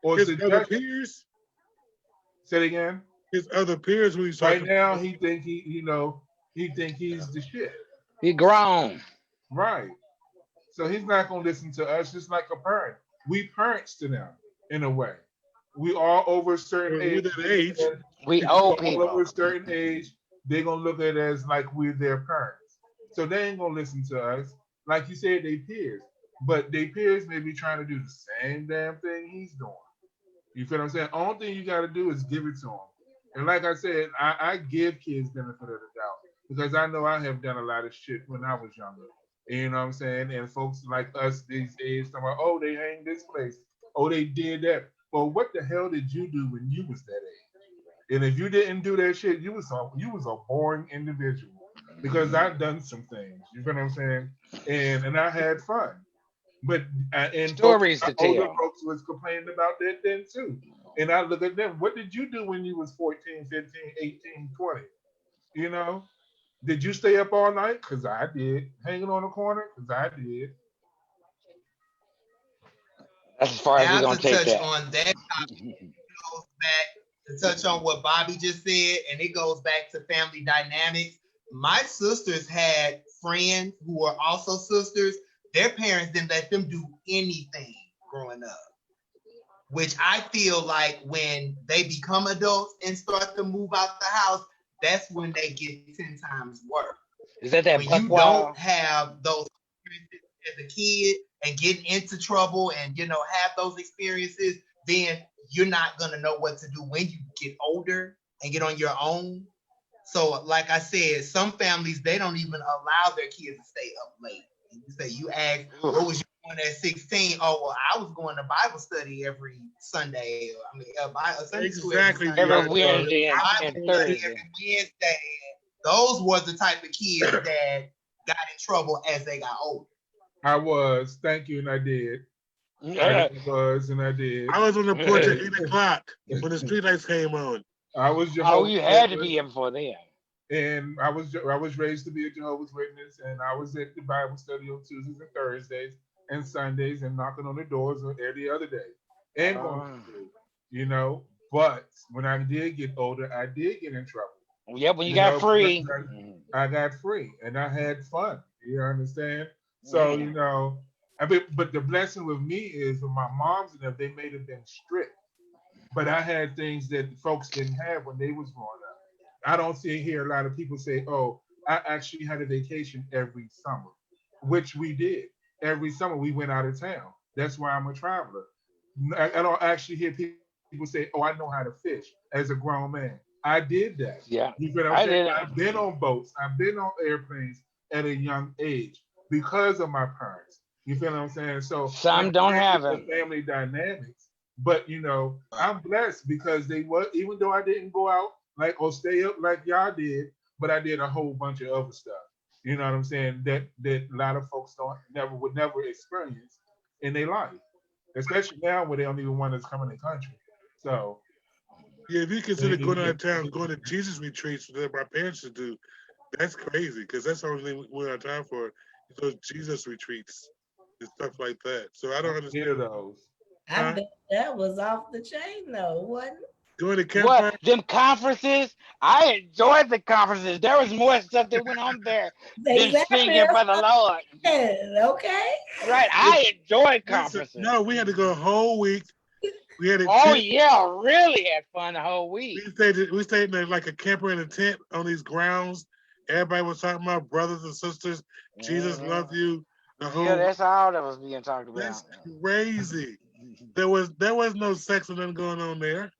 or His other suggest. peers, Say it again. his other peers who he's Right talking now about. he think he think he's the shit. He grown. Right. So he's not going to listen to us just like a parent. We parents to them in a way. We all over a certain With age. that age, We If old we all over people. a certain age, they're going to look at us like we're their parents. So they ain't going to listen to us. Like you said, they peers. But they peers may be trying to do the same damn thing he's doing. You feel what I'm saying? Only thing you got to do is give it to them. And like I said, I give kids benefit of the doubt because I know I have done a lot of shit when I was younger. You know what I'm saying? And folks like us these days, talking about, oh, they hang this place. Oh, they did that. Well, what the hell did you do when you was that age? And if you didn't do that shit, you was a boring individual. Because I've done some things. You feel what I'm saying? And I had fun. But and Stories to older tell. folks was complaining about that then too. And I look at them, what did you do when you was 14, 15, 18, 20? You know? Did you stay up all night? Because I did. Hanging on the corner? Because I did. That's as far as we're Now gonna to take touch that. on that goes back to touch on what Bobby just said, and it goes back to family dynamics. My sisters had friends who were also sisters. Their parents didn't let them do anything growing up, which I feel like when they become adults and start to move out the house, that's when they get 10 times worse. Is that When buck you wild? don't have those experiences as a kid and getting into trouble and have those experiences, then you're not gonna know what to do when you get older and get on your own. So, like I said, some families they don't even allow their kids to stay up late. And you say you ask, what was you doing at 16? Oh, well, I was going to Bible study every Sunday. I mean, Sunday school Exactly. every Sunday. Every Wednesday and Bible study Thursday. every Wednesday. Those were the type of kids that got in trouble as they got older. I was. Thank you, and I did. I was, and I did. I was on the porch at 8 o'clock when the streetlights came on. I was Oh, Jehovah's you had to Witness, be here before then. and I was raised to be a Jehovah's Witness, and I was at the Bible study on Tuesdays and Thursdays and Sundays, and knocking on the doors on every other day, and going to school, you know. But when I did get older, I did get in trouble. Yep, when you You got know, free. I got free, and I had fun. You understand? So you know, I mean, but the blessing with me is with my moms and them, they may have been strict, but I had things that folks didn't have when they was growing up. I don't see here a lot of people say, "Oh, I actually had a vacation every summer," which we did. Every summer we went out of town. That's why I'm a traveler. I don't actually hear people say, "Oh, I know how to fish" as a grown man. I did that. Yeah, You feel what I I'm saying? did. I've been on boats. I've been on airplanes at a young age because of my parents. You feel what I'm saying? So Some don't have the it. family dynamics, but you know, I'm blessed because they were, even though I didn't go out like or stay up like y'all did, but I did a whole bunch of other stuff. You know what I'm saying? That a lot of folks would never experience in their life, especially now where they don't even want us to come in the country. So Yeah, if you consider they- going out of town, going to Jesus retreats that my parents should do, that's crazy because that's the only thing we went out of town for. Those Jesus retreats and stuff like that. So I don't hear understand. those. I Huh? bet that was off the chain though, wasn't Going to campfire? What them conferences? I enjoyed the conferences. There was more stuff that went on there than it? Exactly. singing for the Lord. Okay. Right? I enjoyed Listen, conferences. no, we had to go a whole week. We had a Oh tent. yeah, really had fun the whole week. We stayed in like a camper in a tent on these grounds. Everybody was talking about brothers and sisters. Jesus loved you. The whole Yeah, that's all that was being talked about. that's crazy. There was no sex or nothing going on there.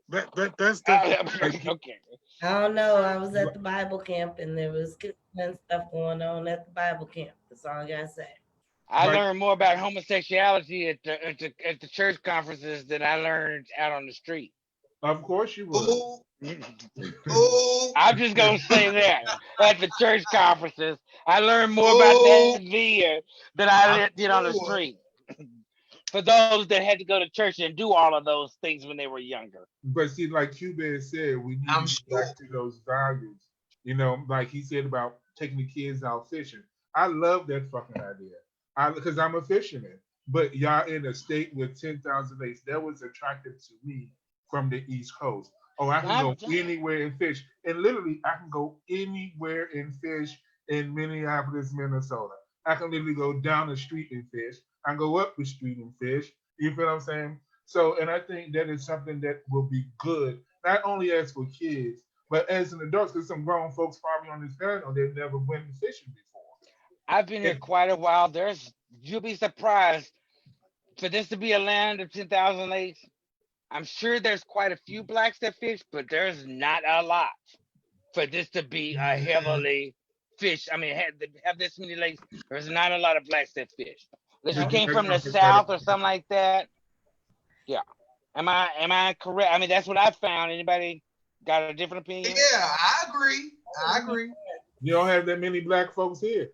That's Okay. I don't know. I was at the Bible camp and there was good stuff going on at the Bible camp. That's all I gotta say. I Right. learned more about homosexuality at the church conferences than I learned out on the street. Of course you would. Ooh, I'm just gonna say that at the church conferences, I learned more about that via than I did on the street. For those that had to go to church and do all of those things when they were younger. But see, like Cuba has said, we need I'm to get back sure. to those values. You know, like he said about taking the kids out fishing. I love that fucking idea. Because I'm a fisherman. But y'all in a state with 10,000 lakes, that was attractive to me from the East Coast. Oh, I can go anywhere and fish. And literally, I can go anywhere and fish in Minneapolis, Minnesota. I can literally go down the street and fish. I can go up the street and fish. You feel what I'm saying? So, and I think that is something that will be good, not only as for kids, but as an adult, because some grown folks probably on this panel that never went fishing before. I've been here quite a while. You'll be surprised for this to be a land of 10,000 lakes. I'm sure there's quite a few blacks that fish, but there's not a lot for this to be a heavily fish. I mean, have this many lakes. There's not a lot of blacks that fish. Unless you came from the South or something like that. Yeah. Am I correct? I mean, that's what I found. Anybody got a different opinion? Yeah, I agree. You don't have that many black folks here.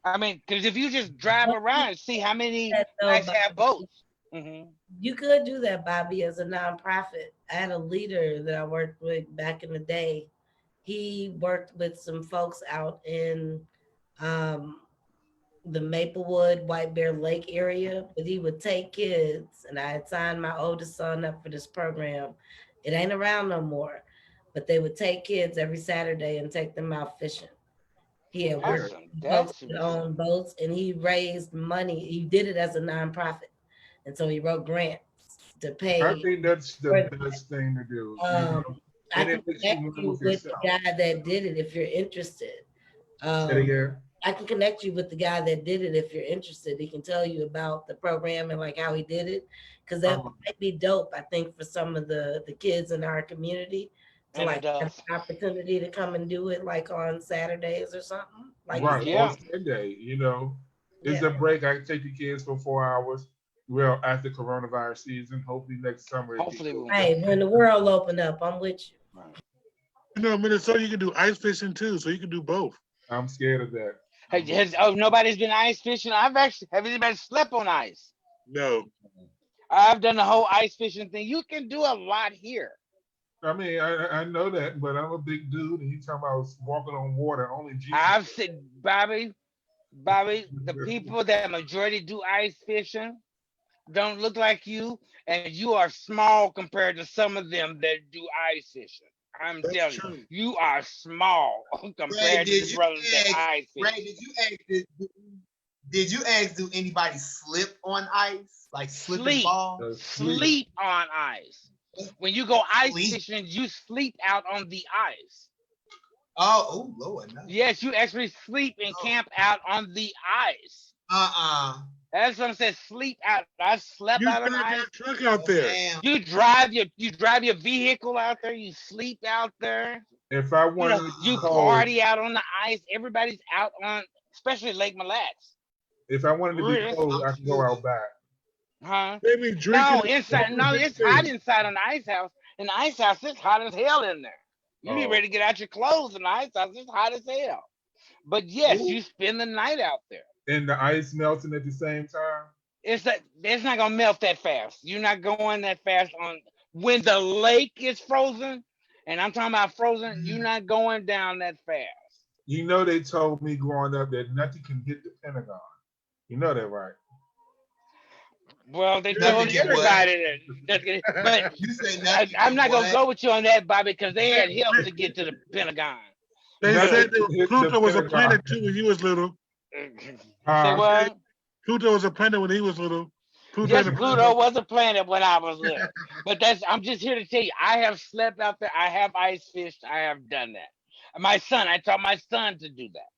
I mean, because if you just drive around and see how many blacks have boats. Mm-hmm. You could do that, Bobby, as a nonprofit. I had a leader that I worked with back in the day. He worked with some folks out in the Maplewood, White Bear Lake area, but he would take kids, and I had signed my oldest son up for this program. It ain't around no more, but they would take kids every Saturday and take them out fishing. He had worked with folks that own boats, and he raised money. He did it as a nonprofit, and so he wrote grants to pay. I think that's the best thing to do. I can connect you with the guy that did it if you're interested. I can connect you with the guy that did it if you're interested. He can tell you about the program and like how he did it, because that might be dope. I think for some of the kids in our community to And it like have does. an opportunity to come and do it like on Saturdays or something. Like Right, Yeah. on Sunday, you know, it's Yeah. a break. I can take the kids for 4 hours. Well, after coronavirus season, hopefully next summer it'll be Hopefully we cool. won't. Hey, when the world open up, I'm with you. You know, in Minnesota, you can do ice fishing too, so you can do both. I'm scared of that. Nobody's been ice fishing? Have anybody slept on ice? No, I've done the whole ice fishing thing. You can do a lot here. I mean, I know that, but I'm a big dude, and you talking about walking on water. Only Jesus. I've seen Bobby, the people that majority do ice fishing don't look like you, and you are small compared to some of them that do ice fishing. I'm that's telling true. you, you are small Ray, compared to did the you brothers that ask? ice fish. Ray, did you ask? Do anybody slip on ice? Like slip and Sleep. fall? Sleep on ice. When you go ice Sleep. fishing, you sleep out on the ice. Oh, Lord, no. Yes, you actually sleep and camp out on the ice. That's what I'm saying. Sleep out. I slept You out on drive ice. your truck out there. Damn. You drive your vehicle out there. You sleep out there. If I You wanted know, to be you cold, party out on the ice. Everybody's out on, especially Lake Mille Lacs. if I wanted to be Really? cold, I can go out back. Huh? They be drinking. No, and inside. No, smoking it's and hot things. inside on the ice house. In the ice house, it's hot as hell in there. You be Oh. ready to get out your clothes in the ice house. It's hot as hell. But yes, Ooh. you spend the night out there. And the ice melting at the same time. It's not gonna melt that fast. You're not going that fast on when the lake is frozen, and I'm talking about frozen. You're not going down that fast. You know, they told me growing up that nothing can hit the Pentagon. You know that, right? Well, they Nothing told can what? everybody that. But You say nothing. I'm not gonna what? go with you on that, Bobby, because they had help to get to the Pentagon. They Nothing said can that hit Pluto the was a Pentagon. planet too when he was little. Say Uh, what? Pluto was a planet when he was little. Yes, and the Pluto was a planet when I was little. But I'm just here to tell you, I have slept out there. I have ice fished. I have done that. I taught my son to do that.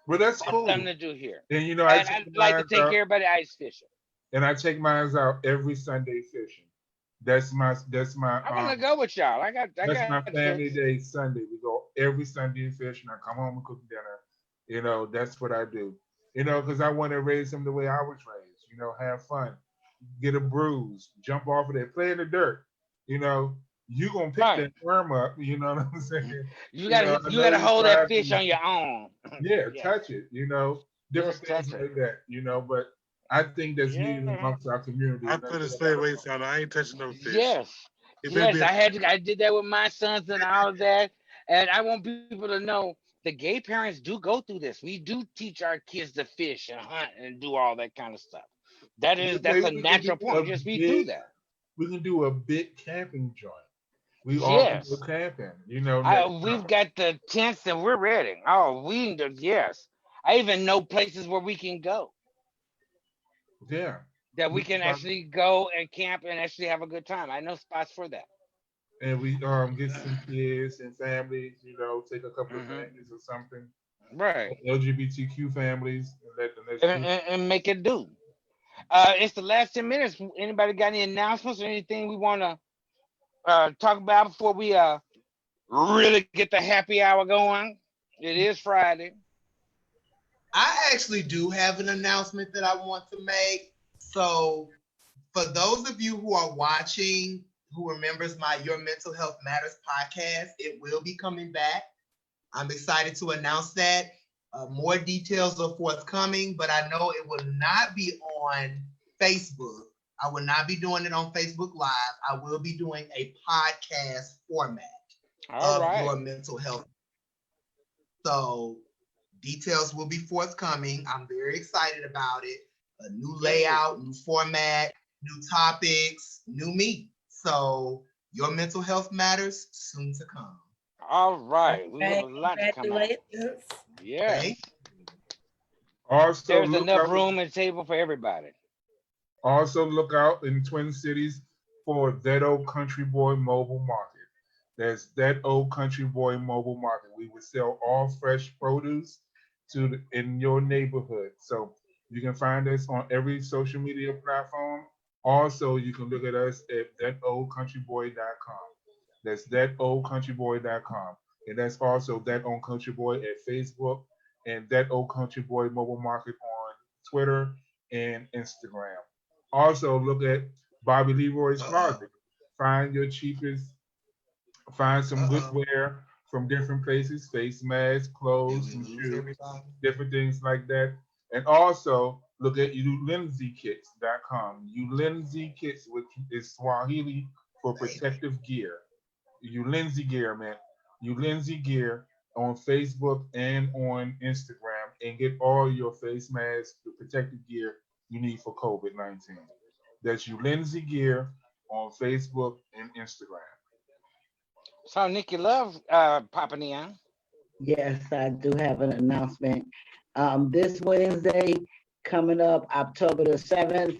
But that's That's cool. something to do here. And you know, And I'd like to take out, everybody ice fishing. and I take mine out every Sunday fishing. That's my I'm gonna go with y'all. I got my family trips. day Sunday. We go every Sunday fishing. I come home and cook dinner. You know, that's what I do. You know, because I want to raise them the way I was raised. You know, have fun, get a bruise, jump off of there, play in the dirt. You know, you gonna pick Right. that worm up. You know what I'm saying? You gotta I know hold that tried fish to- on your own. Yeah, Yes. touch it. You know, different Yes, things touch like it. that. You know, but I think that's needed Yeah. amongst our community. I and that's put a what I slave gotta weights on. I ain't touching no fish. Yes. If Yes, it be I did that with my sons and all of that. And I want people to know the gay parents do go through this. We do teach our kids to fish and hunt and do all that kind of stuff. That's a Maybe we can natural do point. a Yes, we do big- that. We can do a big camping joint. We all can Yes. go camping. You know, next We've summer. got the tents and we're ready. Oh, yes. I even know places where we can go Yeah. that we We can can actually go and camp and actually have a good time. I know spots for that. And we get some kids and families, you know, take a couple of Mhm. families or something. Right. LGBTQ families And make it do. It's the last 10 minutes. Anybody got any announcements or anything we want to talk about before we really get the happy hour going? It is Friday. I actually do have an announcement that I want to make. So, for those of you who are watching, who remembers my Your Mental Health Matters podcast, it will be coming back. I'm excited to announce that. More details are forthcoming, but I know it will not be on Facebook. I will not be doing it on Facebook Live. I will be doing a podcast format All of right. Your Mental Health. So details will be forthcoming. I'm very excited about it. A new layout, new format, new topics, new me. So Your Mental Health Matters soon to come. All right. We have a lot to come out. Congratulations. Yes. Okay. Also There's look enough out, room and table for everybody. Also look out in Twin Cities for That Old Country Boy Mobile Market. There's That Old Country Boy Mobile Market. We will sell all fresh produce in your neighborhood. So you can find us on every social media platform. Also, you can look at us at thatoldcountryboy.com. That's thatoldcountryboy.com. And that's also That Old Country Boy at Facebook and That Old Country Boy Mobile Market on Twitter and Instagram. Also, look at Bobby Leroy's Closet. Find your cheapest, find some good wear from different places, face masks, clothes, some shoes, different things like that. And also look at ulinzykits.com. Ulinzy Kits, which is Swahili for protective gear. Ulinzy Gear, man. Ulinzy Gear on Facebook and on Instagram, and get all your face masks, the protective gear you need for COVID-19. That's Ulinzy Gear on Facebook and Instagram. So Nikki Love popping in. Yes, I do have an announcement. This Wednesday, coming up, October the 7th,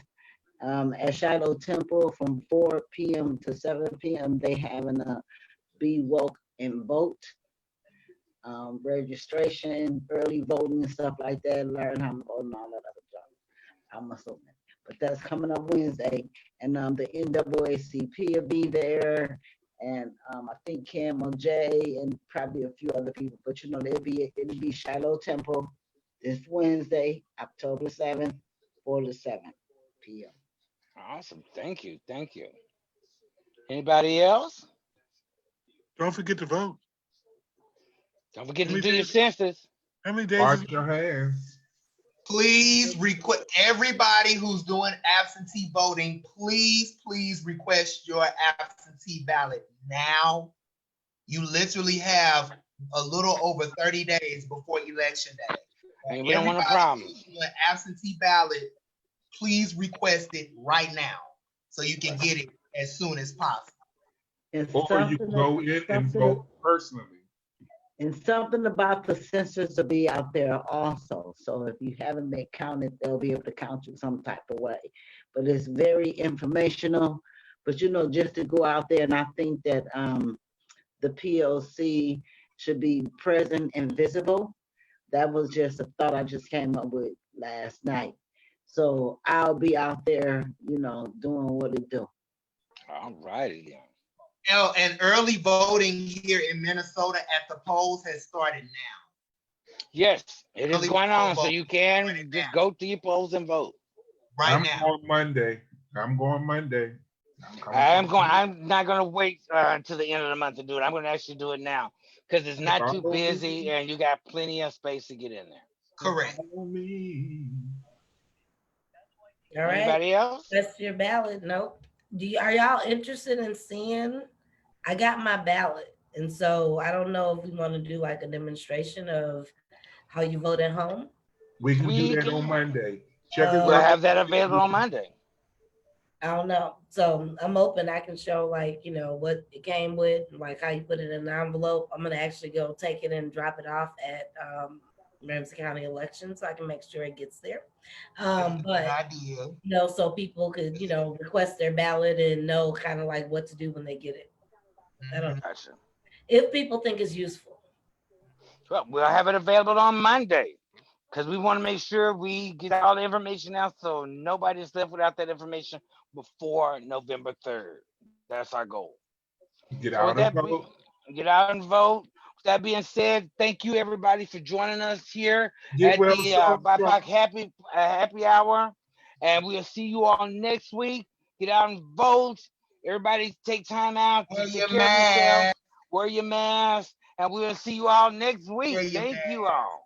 at Shiloh Temple from 4 p.m. to 7 p.m., they having a Be Woke and Vote registration, early voting and stuff like that, learn how to vote and all that other stuff. I'm assuming. But that's coming up Wednesday. And the NAACP will be there. And I think Camel J and probably a few other people. But you know, it'll be Shiloh Temple this Wednesday, October 7th, 4 to 7 p.m. Awesome. Thank you. Thank you. Anybody else? Don't forget to vote. Don't forget to do your census. How many days? Wash your hands. Please request everybody who's doing absentee voting. Please request your absentee ballot now. You literally have a little over 30 days before election day. And we don't want a problem. An absentee ballot, please request it right now so you can get it as soon as possible. And Or you can go in and vote personally. And something about the census to be out there also. So if you haven't been counted, they'll be able to count you some type of way. But it's very informational. But you know, just to go out there, and I think that the POC should be present and visible. That was just a thought I just came up with last night. So I'll be out there, you know, doing what it do. All righty then. Oh, and early voting here in Minnesota at the polls has started now. Yes, it is Early going on. So vote. you can just go to your polls and vote. Right I'm now. going Monday. I'm not going to wait until the end of the month to do it. I'm going to actually do it now because it's not too busy and you got plenty of space to get in there. Correct. All right. Anybody else? That's your ballot. Nope. Are y'all interested in seeing? I got my ballot, and so I don't know if we want to do like a demonstration of how you vote at home. We can do that on Monday. Check it We'll out. have that available on Monday. I don't know. So I'm open. I can show like, you know, what it came with, like how you put it in an envelope. I'm going to actually go take it and drop it off at Ramsey County Elections so I can make sure it gets there. But, you know, so people could, you know, request their ballot and know kind of like what to do when they get it. I don't know. Gotcha. If people think it's useful. Well, we'll have it available on Monday because we want to make sure we get all the information out so nobody's left without that information before November 3rd. That's our goal. Get out and vote. Get out and vote. With that being said, thank you everybody for joining us here at the BIPOC Happy Hour. And we'll see you all next week. Get out and vote. Everybody take time out to take care of yourself. Wear your mask. And we'll see you all next week. Thank you all.